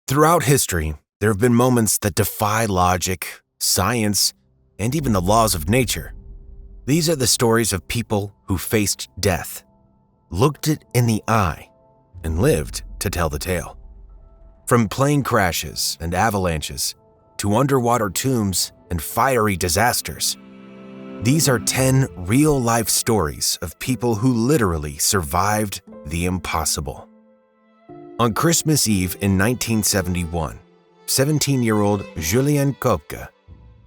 Throughout history, there have been moments that defy logic, science, and even the laws of nature. These are the stories of people who faced death, looked it in the eye, and lived to tell the tale. From plane crashes and avalanches to underwater tombs and fiery disasters, these are 10 real-life stories of people who literally survived the impossible. On Christmas Eve in 1971, 17-year-old Julienne Kopke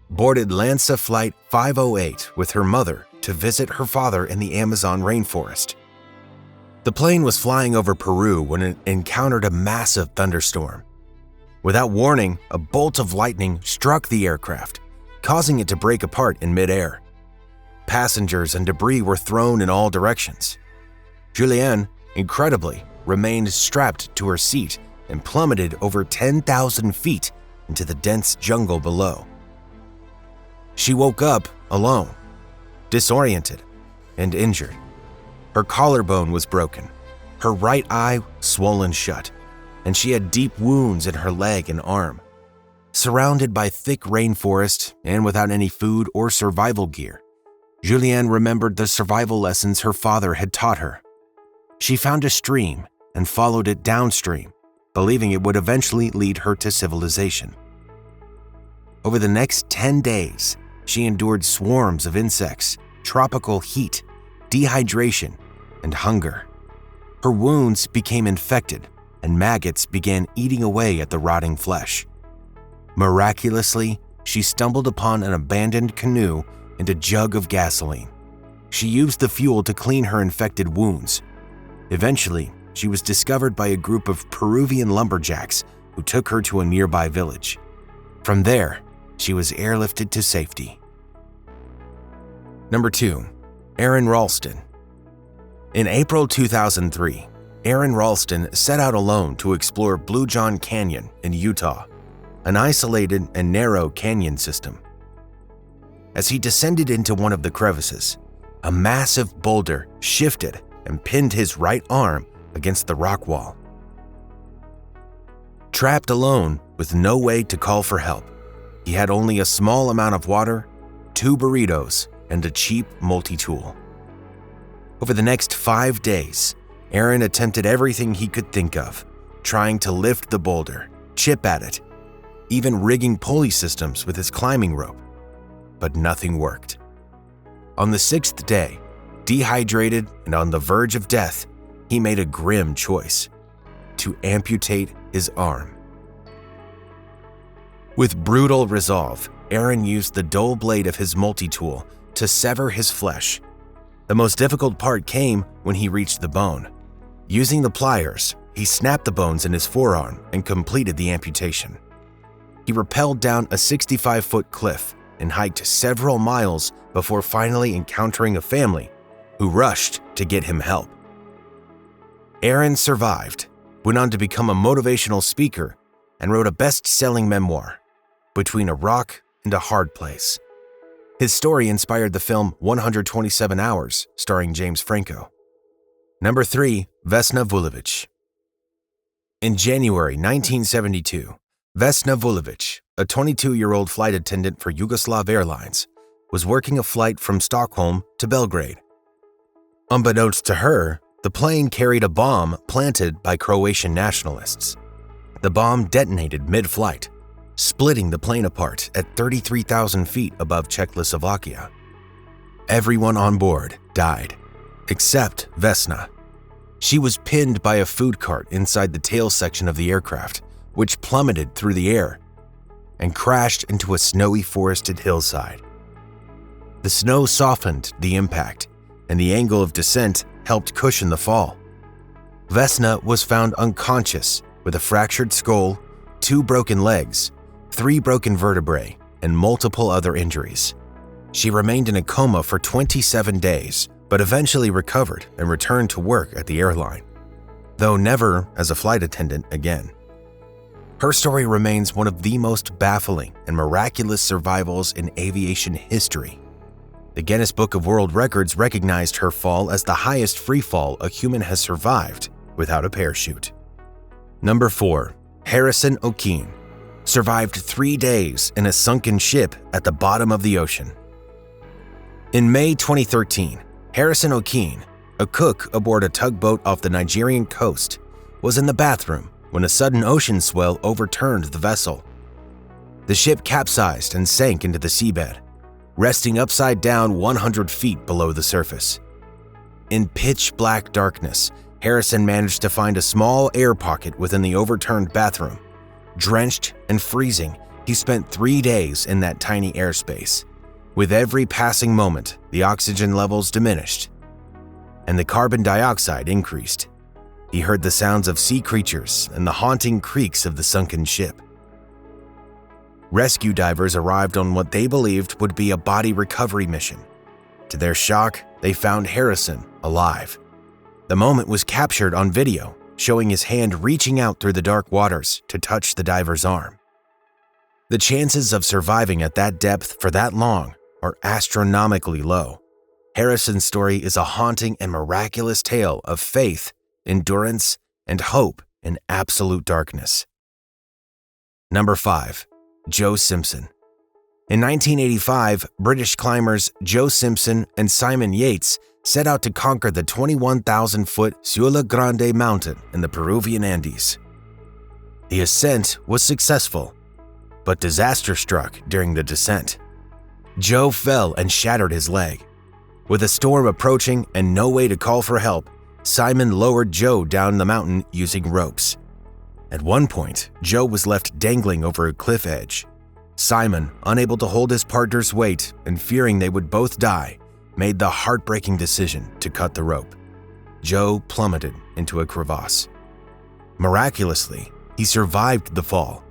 boarded Lanza Flight 508 with her mother to visit her father in the Amazon rainforest. The plane was flying over Peru when it encountered a massive thunderstorm. Without warning, a bolt of lightning struck the aircraft, causing it to break apart in midair. Passengers and debris were thrown in all directions. Julienne, incredibly, remained strapped to her seat and plummeted over 10,000 feet into the dense jungle below. She woke up alone, disoriented, and injured. Her collarbone was broken, her right eye swollen shut, and she had deep wounds in her leg and arm. Surrounded by thick rainforest and without any food or survival gear, Julienne remembered the survival lessons her father had taught her. She found a stream and followed it downstream, believing it would eventually lead her to civilization. Over the next 10 days, she endured swarms of insects, tropical heat, dehydration, and hunger. Her wounds became infected, and maggots began eating away at the rotting flesh. Miraculously, she stumbled upon an abandoned canoe and a jug of gasoline. She used the fuel to clean her infected wounds. Eventually, she was discovered by a group of Peruvian lumberjacks who took her to a nearby village. From there, she was airlifted to safety. Number 2. Aron Ralston. In April 2003, Aron Ralston set out alone to explore Blue John Canyon in Utah, an isolated and narrow canyon system. As he descended into one of the crevices, a massive boulder shifted and pinned his right arm against the rock wall. Trapped alone with no way to call for help, he had only a small amount of water, 2 burritos, and a cheap multi-tool. Over the next 5 days, Aron attempted everything he could think of, trying to lift the boulder, chip at it, even rigging pulley systems with his climbing rope. But nothing worked. On the 6th day, dehydrated and on the verge of death, he made a grim choice: to amputate his arm. With brutal resolve, Aron used the dull blade of his multi-tool to sever his flesh. The most difficult part came when he reached the bone. Using the pliers, he snapped the bones in his forearm and completed the amputation. He rappelled down a 65-foot cliff and hiked several miles before finally encountering a family who rushed to get him help. Aron survived, went on to become a motivational speaker, and wrote a best-selling memoir, Between a Rock and a Hard Place. His story inspired the film 127 Hours, starring James Franco. Number 3. Vesna Vulovic. In January 1972, Vesna Vulovic, a 22-year-old flight attendant for Yugoslav Airlines, was working a flight from Stockholm to Belgrade. Unbeknownst to her, the plane carried a bomb planted by Croatian nationalists. The bomb detonated mid-flight, splitting the plane apart at 33,000 feet above Czechoslovakia. Everyone on board died, except Vesna. She was pinned by a food cart inside the tail section of the aircraft, which plummeted through the air and crashed into a snowy forested hillside. The snow softened the impact, and the angle of descent helped cushion the fall. Vesna was found unconscious with a fractured skull, 2 broken legs, 3 broken vertebrae, and multiple other injuries. She remained in a coma for 27 days, but eventually recovered and returned to work at the airline, though never as a flight attendant again. Her story remains one of the most baffling and miraculous survivals in aviation history. The Guinness Book of World Records recognized her fall as the highest free fall a human has survived without a parachute. Number 4. Harrison O'Keefe, survived 3 days in a sunken ship at the bottom of the ocean. In May 2013, Harrison O'Keefe, a cook aboard a tugboat off the Nigerian coast, was in the bathroom when a sudden ocean swell overturned the vessel. The ship capsized and sank into the seabed, resting upside down 100 feet below the surface. In pitch-black darkness, Harrison managed to find a small air pocket within the overturned bathroom. Drenched and freezing, he spent 3 days in that tiny airspace. With every passing moment, the oxygen levels diminished, and the carbon dioxide increased. He heard the sounds of sea creatures and the haunting creaks of the sunken ship. Rescue divers arrived on what they believed would be a body recovery mission. To their shock, they found Harrison alive. The moment was captured on video, showing his hand reaching out through the dark waters to touch the diver's arm. The chances of surviving at that depth for that long are astronomically low. Harrison's story is a haunting and miraculous tale of faith, endurance, and hope in absolute darkness. Number 5. Joe Simpson. In 1985, British climbers Joe Simpson and Simon Yates set out to conquer the 21,000-foot Ciudad Grande mountain in the Peruvian Andes. The ascent was successful, but disaster struck during the descent. Joe fell and shattered his leg. With a storm approaching and no way to call for help, Simon lowered Joe down the mountain using ropes. At one point, Joe was left dangling over a cliff edge. Simon, unable to hold his partner's weight and fearing they would both die, made the heartbreaking decision to cut the rope. Joe plummeted into a crevasse. Miraculously, he survived the fall.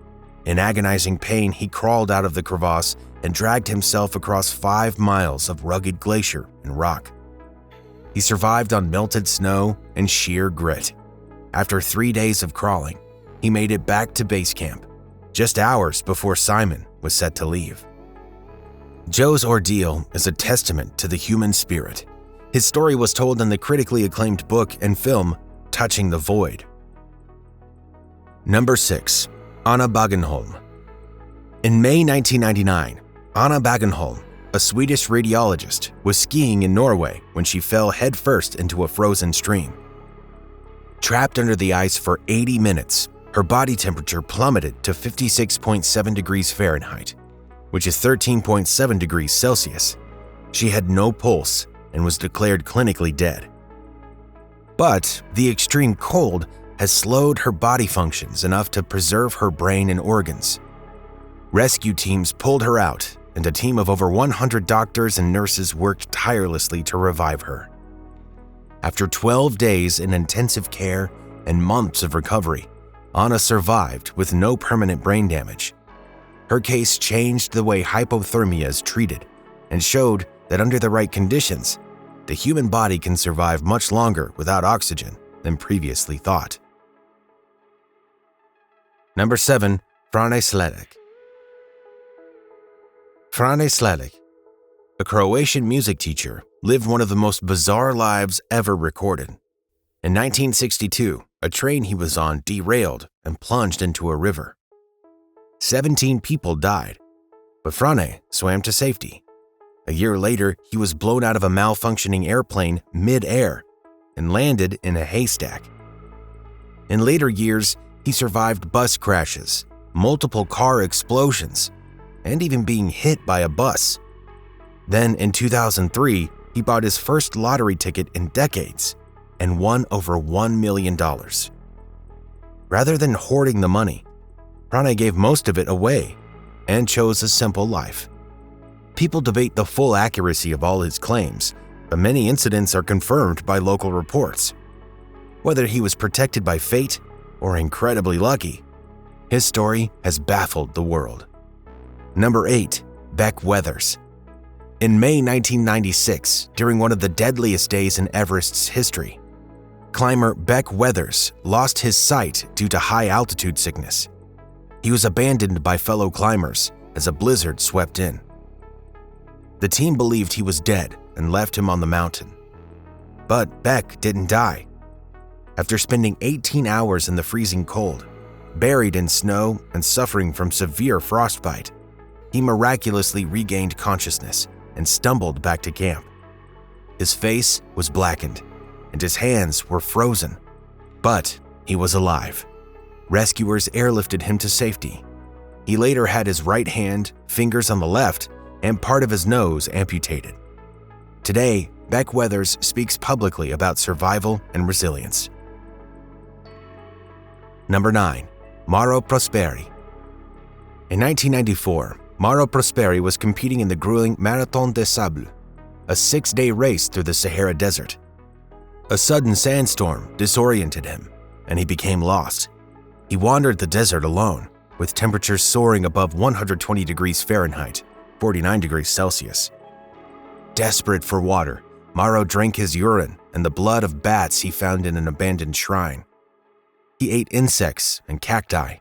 In agonizing pain, he crawled out of the crevasse and dragged himself across 5 miles of rugged glacier and rock. He survived on melted snow and sheer grit. After 3 days of crawling, he made it back to base camp, just hours before Simon was set to leave. Joe's ordeal is a testament to the human spirit. His story was told in the critically acclaimed book and film, Touching the Void. Number 6. Anna Bagenholm. In May 1999, Anna Bagenholm, a Swedish radiologist, was skiing in Norway when she fell headfirst into a frozen stream. Trapped under the ice for 80 minutes, her body temperature plummeted to 56.7 degrees Fahrenheit, which is 13.7 degrees Celsius. She had no pulse and was declared clinically dead. But the extreme cold has slowed her body functions enough to preserve her brain and organs. Rescue teams pulled her out, and a team of over 100 doctors and nurses worked tirelessly to revive her. After 12 days in intensive care and months of recovery, Anna survived with no permanent brain damage. Her case changed the way hypothermia is treated and showed that under the right conditions, the human body can survive much longer without oxygen than previously thought. Number 7. Frane Sledek. Frane Sledek, a Croatian music teacher, lived one of the most bizarre lives ever recorded. In 1962, a train he was on derailed and plunged into a river. 17 people died, but Frane swam to safety. A year later, he was blown out of a malfunctioning airplane mid-air and landed in a haystack. In later years, he survived bus crashes, multiple car explosions, and even being hit by a bus. Then in 2003, he bought his first lottery ticket in decades and won over $1 million. Rather than hoarding the money, Frane gave most of it away and chose a simple life. People debate the full accuracy of all his claims, but many incidents are confirmed by local reports. Whether he was protected by fate or incredibly lucky, his story has baffled the world. Number 8. Beck Weathers. In May 1996, during one of the deadliest days in Everest's history, climber Beck Weathers lost his sight due to high-altitude sickness. He was abandoned by fellow climbers as a blizzard swept in. The team believed he was dead and left him on the mountain. But Beck didn't die. After spending 18 hours in the freezing cold, Buried in snow and suffering from severe frostbite, he miraculously regained consciousness and stumbled back to camp. His face was blackened and his hands were frozen, but he was alive. Rescuers airlifted him to safety. He later had his right hand, fingers on the left, and part of his nose amputated. Today, Beck Weathers speaks publicly about survival and resilience. Number 9. Mauro Prosperi. In 1994, Mauro Prosperi was competing in the grueling Marathon des Sables, a 6-day race through the Sahara Desert. A sudden sandstorm disoriented him, and he became lost. He wandered the desert alone, with temperatures soaring above 120 degrees Fahrenheit, 49 degrees Celsius. Desperate for water, Mauro drank his urine and the blood of bats he found in an abandoned shrine. He ate insects and cacti.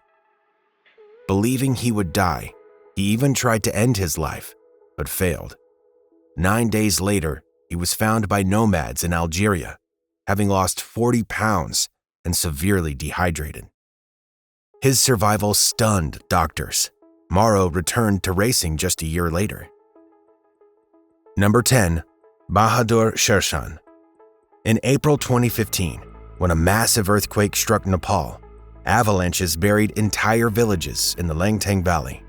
Believing he would die, he even tried to end his life, but failed. 9 days later, he was found by nomads in Algeria, having lost 40 pounds and severely dehydrated. His survival stunned doctors. Mauro returned to racing just a year later. Number 10. Bahadur Shershan. In April 2015, when a massive earthquake struck Nepal, avalanches buried entire villages in the Langtang Valley.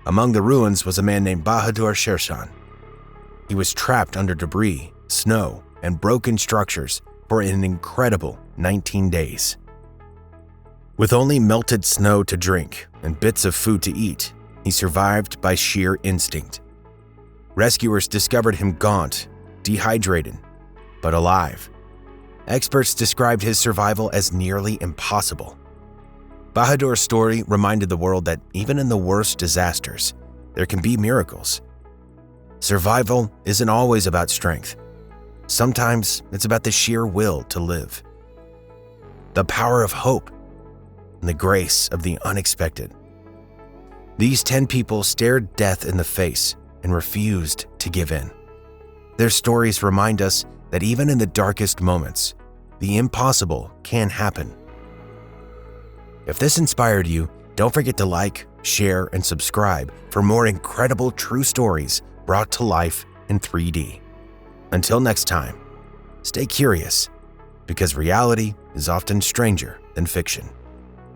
Among the ruins was a man named Bahadur Shershan. He was trapped under debris, snow, and broken structures for an incredible 19 days. With only melted snow to drink and bits of food to eat, he survived by sheer instinct. Rescuers discovered him gaunt, dehydrated, but alive. Experts described his survival as nearly impossible. Bahadur's story reminded the world that even in the worst disasters, there can be miracles. Survival isn't always about strength. Sometimes it's about the sheer will to live, the power of hope, and the grace of the unexpected. These 10 people stared death in the face and refused to give in. Their stories remind us that even in the darkest moments, the impossible can happen. If this inspired you, don't forget to like, share, and subscribe for more incredible true stories brought to life in 3D. Until next time, stay curious, because reality is often stranger than fiction.